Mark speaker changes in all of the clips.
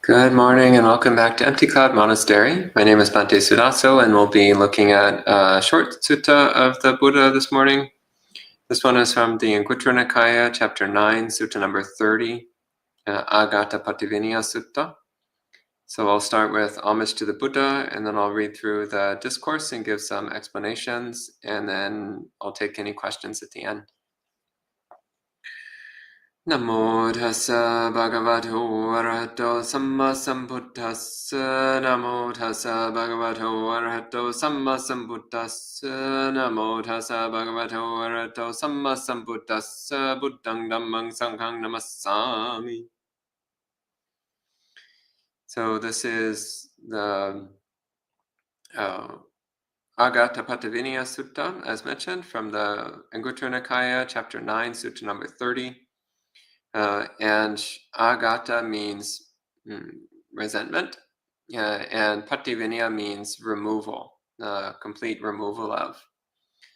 Speaker 1: Good morning and welcome back to Empty Cloud Monastery. My name is Bhante Suddhāso and we'll be looking at a short sutta of the Buddha this morning. This one is from the Āghātapaṭivinayasutta, chapter 9, sutta number 30, Āghātapaṭivinayasutta. So I'll start with homage to the Buddha and then I'll read through the discourse and give some explanations, and then I'll take any questions at the end. Namo tassa bhagavato arahato samma sambuddhassa. Namo tassa bhagavato arahato samma sambuddhassa. Namo tassa bhagavato arahato samma sambuddhassa. Buddhang dhammang sanghang namassami. So this is the Āghātapaṭivinayasutta, as mentioned, from the Āghātapaṭivinaya, chapter 9, sutta number 30. And agata means resentment, and pativinaya means removal, complete removal of.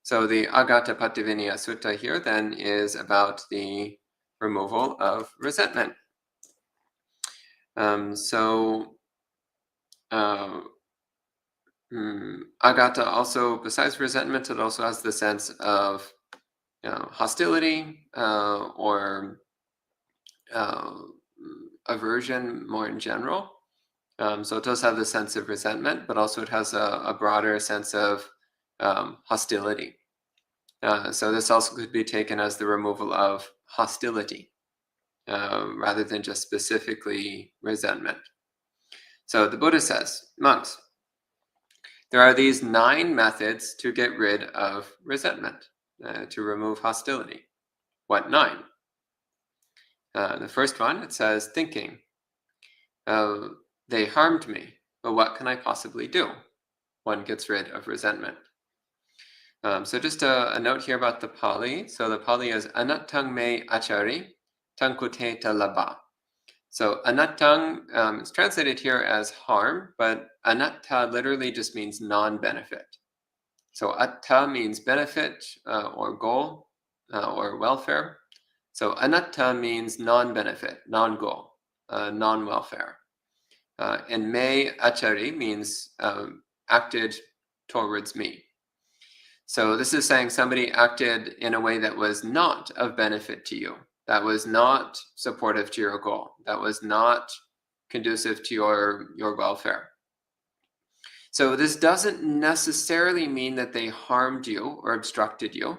Speaker 1: So the Āghātapaṭivinayasutta here then is about the removal of resentment. Agata also, besides resentment, it also has the sense of hostility or aversion more in general. So it does have the sense of resentment, but also it has a broader sense of hostility. So this also could be taken as the removal of hostility rather than just specifically resentment. So the Buddha says, monks, there are these 9 methods to get rid of resentment, to remove hostility. What 9? The first one, it says thinking. They harmed me, but what can I possibly do? One gets rid of resentment. So just a note here about the Pali. So the Pali is anattang me achari tankuteta labha. So anattang is translated here as harm, but anatta literally just means non-benefit. So atta means benefit or goal or welfare. So anatta means non-benefit, non-goal, non-welfare. And me achari means acted towards me. So this is saying somebody acted in a way that was not of benefit to you, that was not supportive to your goal, that was not conducive to your welfare. So this doesn't necessarily mean that they harmed you or obstructed you.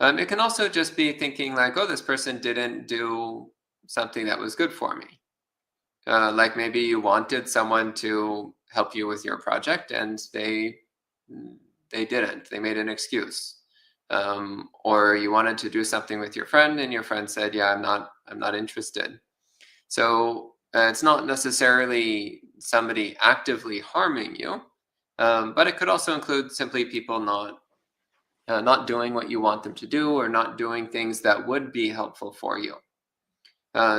Speaker 1: It can also just be thinking like, oh, this person didn't do something that was good for me. Like maybe you wanted someone to help you with your project and they didn't. They made an excuse. Or you wanted to do something with your friend and your friend said, yeah, I'm not interested. So it's not necessarily somebody actively harming you, but it could also include simply people not doing what you want them to do or not doing things that would be helpful for you.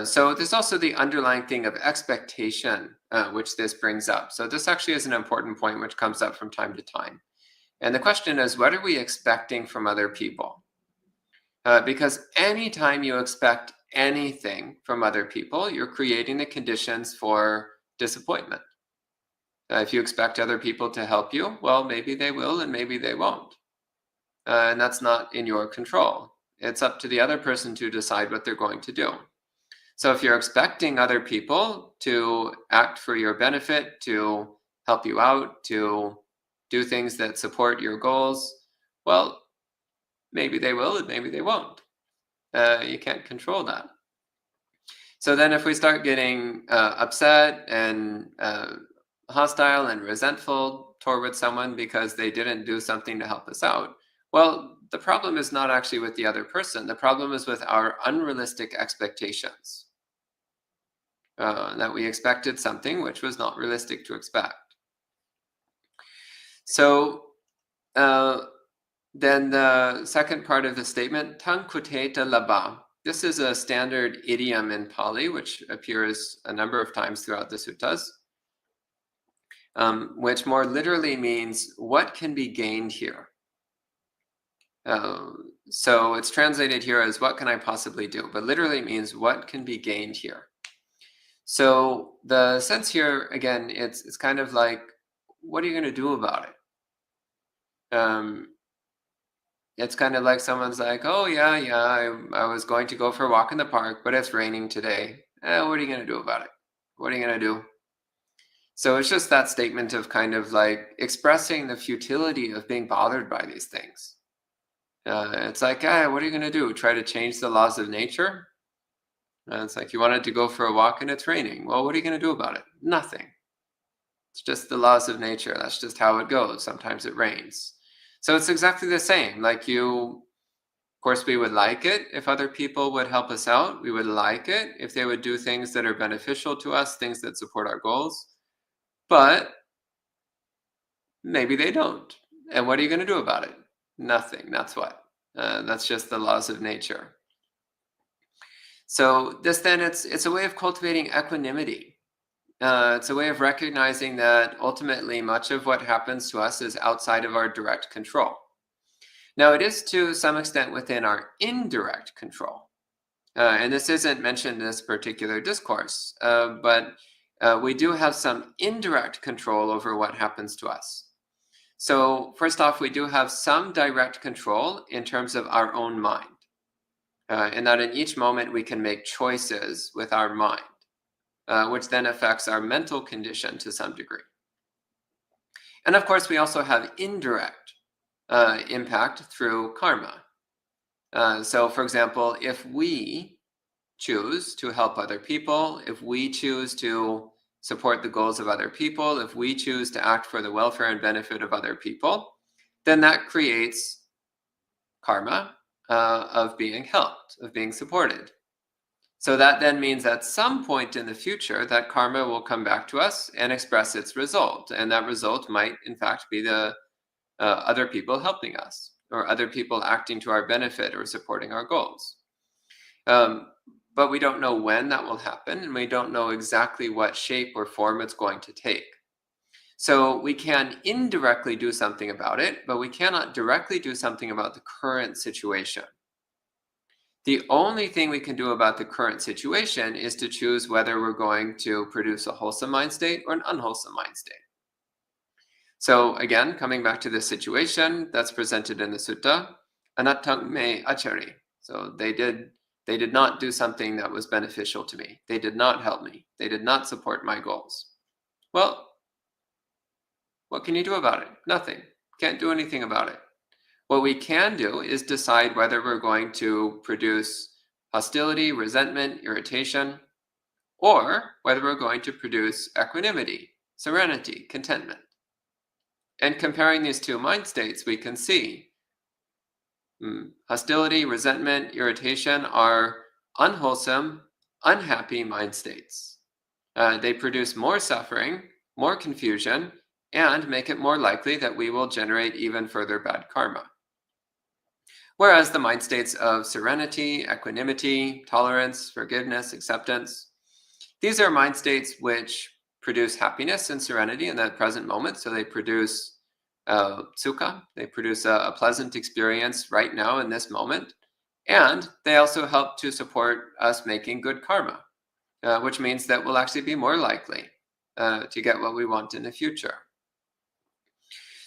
Speaker 1: So there's also the underlying thing of expectation, which this brings up. So this actually is an important point which comes up from time to time. And the question is, what are we expecting from other people? Because anytime you expect anything from other people, you're creating the conditions for disappointment. If you expect other people to help you, well, maybe they will and maybe they won't. And that's not in your control. It's up to the other person to decide what they're going to do. So if you're expecting other people to act for your benefit, to help you out, to do things that support your goals, well, maybe they will and maybe they won't. You can't control that. So then if we start getting upset and hostile and resentful toward someone because they didn't do something to help us out, well, the problem is not actually with the other person. The problem is with our unrealistic expectations. That we expected something which was not realistic to expect. So then the second part of the statement, tankuteta labha. This is a standard idiom in Pali, which appears a number of times throughout the suttas, which more literally means what can be gained here. So it's translated here as what can I possibly do, but literally means what can be gained here. So the sense here, again, it's kind of like, what are you going to do about it? It's kind of like someone's like, oh yeah, I was going to go for a walk in the park, but it's raining today. What are you going to do about it? What are you going to do? So it's just that statement of kind of like expressing the futility of being bothered by these things. It's like, what are you going to do? Try to change the laws of nature? It's like you wanted to go for a walk and it's raining. Well, what are you going to do about it? Nothing. It's just the laws of nature. That's just how it goes. Sometimes it rains. So it's exactly the same. Like of course, we would like it if other people would help us out. We would like it if they would do things that are beneficial to us, things that support our goals. But maybe they don't. And what are you going to do about it? Nothing. That's what. That's just the laws of nature. So this then it's a way of cultivating equanimity. It's a way of recognizing that ultimately much of what happens to us is outside of our direct control. Now, it is to some extent within our indirect control. And this isn't mentioned in this particular discourse, but we do have some indirect control over what happens to us. So first off, we do have some direct control in terms of our own mind. And that in each moment we can make choices with our mind, which then affects our mental condition to some degree. And of course, we also have indirect impact through karma. So for example, if we choose to help other people, if we choose to support the goals of other people, if we choose to act for the welfare and benefit of other people, then that creates karma of being helped, of being supported. So that then means at some point in the future that karma will come back to us and express its result. And that result might in fact be the other people helping us or other people acting to our benefit or supporting our goals. But we don't know when that will happen, and we don't know exactly what shape or form it's going to take. So we can indirectly do something about it, but we cannot directly do something about the current situation. The only thing we can do about the current situation is to choose whether we're going to produce a wholesome mind state or an unwholesome mind state. So again, coming back to this situation that's presented in the sutta, anattang me achari. So they did not do something that was beneficial to me. They did not help me. They did not support my goals. Well, what can you do about it? Nothing. Can't do anything about it. What we can do is decide whether we're going to produce hostility, resentment, irritation, or whether we're going to produce equanimity, serenity, contentment. And comparing these two mind states, we can see hostility, resentment, irritation are unwholesome, unhappy mind states. They produce more suffering, more confusion, and make it more likely that we will generate even further bad karma. Whereas the mind states of serenity, equanimity, tolerance, forgiveness, acceptance, these are mind states which produce happiness and serenity in that present moment. So they produce sukha, they produce a pleasant experience right now in this moment. And they also help to support us making good karma, which means that we'll actually be more likely to get what we want in the future.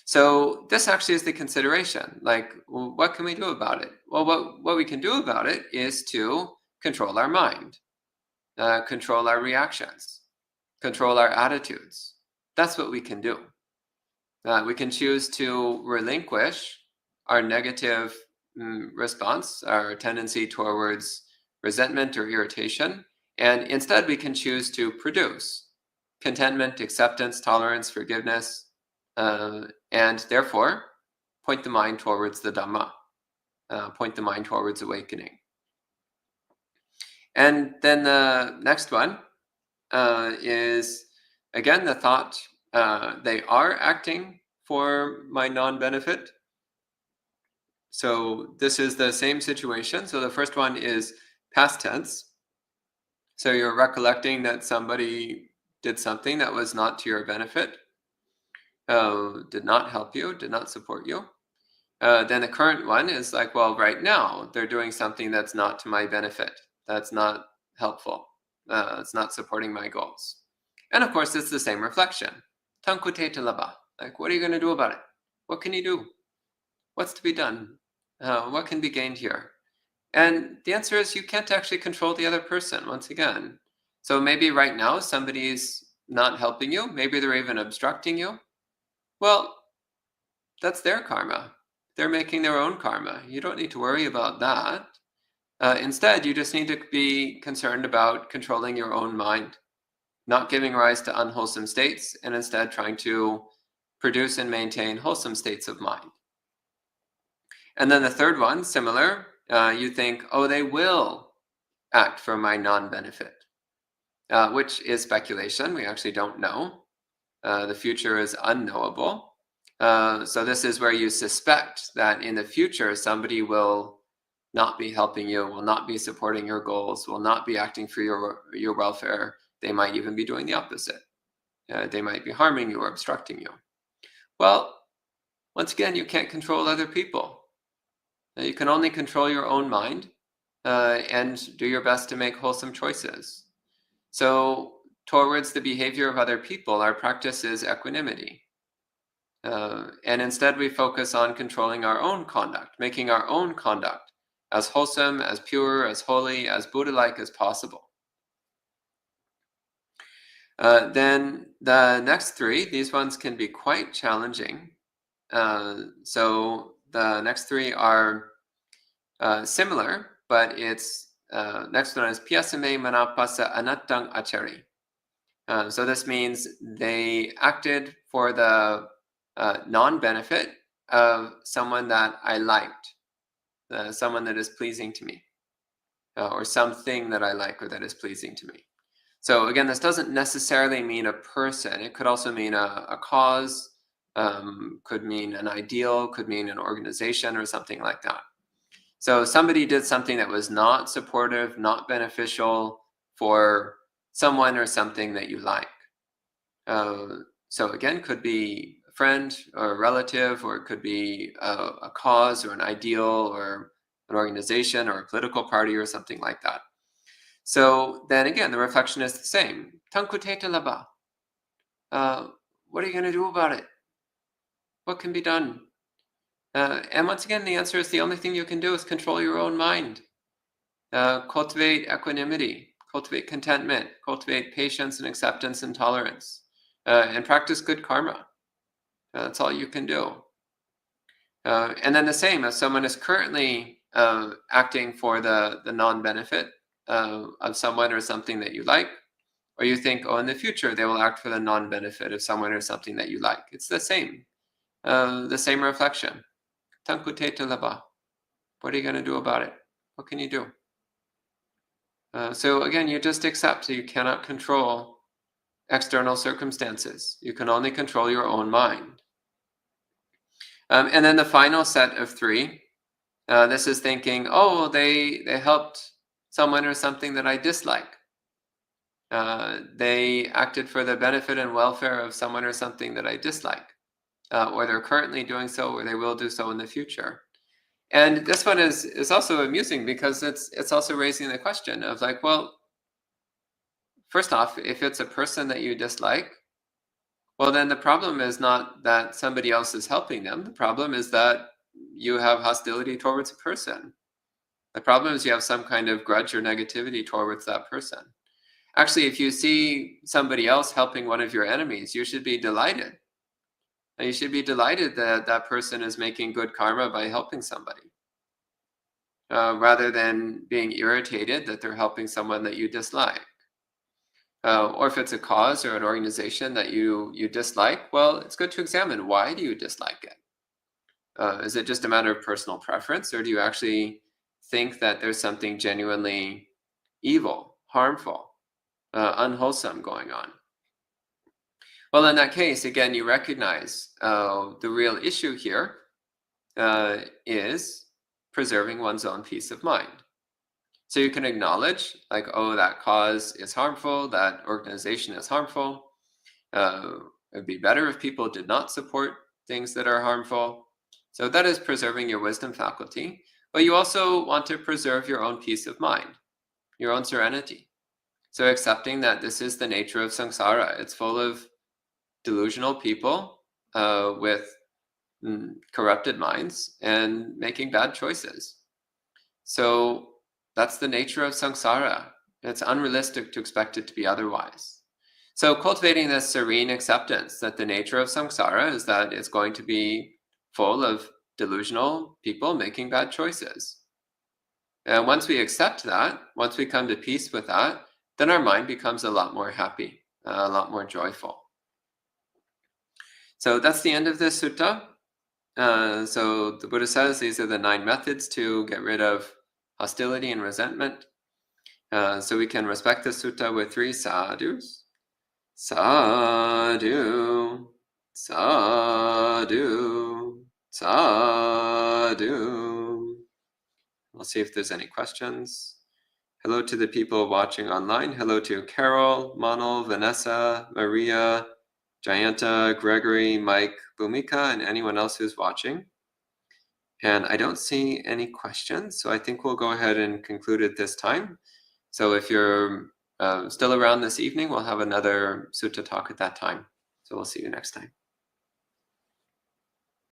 Speaker 1: So this actually is the consideration. Like, well, what can we do about it? Well, what we can do about it is to control our mind, control our reactions, control our attitudes. That's what we can do. We can choose to relinquish our negative response, our tendency towards resentment or irritation, and instead we can choose to produce contentment, acceptance, tolerance, forgiveness, and therefore point the mind towards the Dhamma, point the mind towards awakening. And then the next one is, again, the thought, they are acting for my non-benefit. So this is the same situation. So the first one is past tense. So you're recollecting that somebody did something that was not to your benefit, did not help you, did not support you. Then the current one is like, well, right now they're doing something that's not to my benefit. That's not helpful. It's not supporting my goals. And of course, it's the same reflection. Tankute talaba. Like, what are you going to do about it? What can you do? What's to be done? What can be gained here? And the answer is you can't actually control the other person, once again. So maybe right now somebody's not helping you. Maybe they're even obstructing you. Well, that's their karma. They're making their own karma. You don't need to worry about that. Instead, you just need to be concerned about controlling your own mind, not giving rise to unwholesome states, and instead trying to produce and maintain wholesome states of mind. And then the third one, similar, you think, oh, they will act for my non-benefit, which is speculation. We actually don't know. The future is unknowable. So this is where you suspect that in the future, somebody will not be helping you, will not be supporting your goals, will not be acting for your welfare. They might even be doing the opposite. They might be harming you or obstructing you. Well, once again, you can't control other people. You can only control your own mind and do your best to make wholesome choices. So towards the behavior of other people, our practice is equanimity. And instead we focus on controlling our own conduct, making our own conduct as wholesome, as pure, as holy, as Buddha-like as possible. Then the next three, these ones can be quite challenging. So the next three are similar, but it's next one is Piyasame Manapasa Anattang Achari. So this means they acted for the non-benefit of someone that I liked, someone that is pleasing to me, or something that I like or that is pleasing to me. So again, this doesn't necessarily mean a person. It could also mean a cause, could mean an ideal, could mean an organization or something like that. So somebody did something that was not supportive, not beneficial for someone or something that you like. So again, could be a friend or a relative, or it could be a cause or an ideal or an organization or a political party or something like that. So then again, the reflection is the same. Tankute laba. What are you going to do about it? What can be done? And once again, the answer is the only thing you can do is control your own mind. Cultivate equanimity, cultivate contentment, cultivate patience and acceptance and tolerance, and practice good karma. That's all you can do. And then the same, if someone is currently acting for the non-benefit of someone or something that you like, or you think, oh, in the future they will act for the non-benefit of someone or something that you like. It's the same reflection. Tankute laba. What are you going to do about it? What can you do? So again, you just accept that you cannot control external circumstances. You can only control your own mind. And then the final set of three, this is thinking, oh, they helped someone or something that I dislike. They acted for the benefit and welfare of someone or something that I dislike, or they're currently doing so, or they will do so in the future. And this one is also amusing because it's also raising the question of like, well, first off, if it's a person that you dislike, well, then the problem is not that somebody else is helping them. The problem is that you have hostility towards a person. The problem is you have some kind of grudge or negativity towards that person. Actually, if you see somebody else helping one of your enemies, you should be delighted. And you should be delighted that that person is making good karma by helping somebody, rather than being irritated that they're helping someone that you dislike. Or if it's a cause or an organization that you dislike, well, it's good to examine, why do you dislike it? Is it just a matter of personal preference, or do you actually think that there's something genuinely evil, harmful, unwholesome going on? Well, in that case, again, you recognize the real issue here is preserving one's own peace of mind. So you can acknowledge, like, oh, that cause is harmful, that organization is harmful. It would be better if people did not support things that are harmful. So that is preserving your wisdom faculty. But you also want to preserve your own peace of mind, your own serenity. So accepting that this is the nature of samsara. It's full of delusional people with corrupted minds and making bad choices. So that's the nature of samsara. It's unrealistic to expect it to be otherwise. So cultivating this serene acceptance that the nature of samsara is that it's going to be full of delusional people making bad choices. And once we accept that, once we come to peace with that, then our mind becomes a lot more happy, a lot more joyful. So that's the end of this sutta. So the Buddha says these are the 9 methods to get rid of hostility and resentment. So we can respect the sutta with 3 sadhus. Sadhu, sadhu, sadhu. I'll see if there's any questions. Hello to the people watching online. Hello to Carol, Manal, Vanessa, Maria, Jayanta, Gregory, Mike, Bhumika, and anyone else who's watching. And I don't see any questions, so I think we'll go ahead and conclude it this time. So if you're still around this evening, we'll have another sutta talk at that time. So we'll see you next time.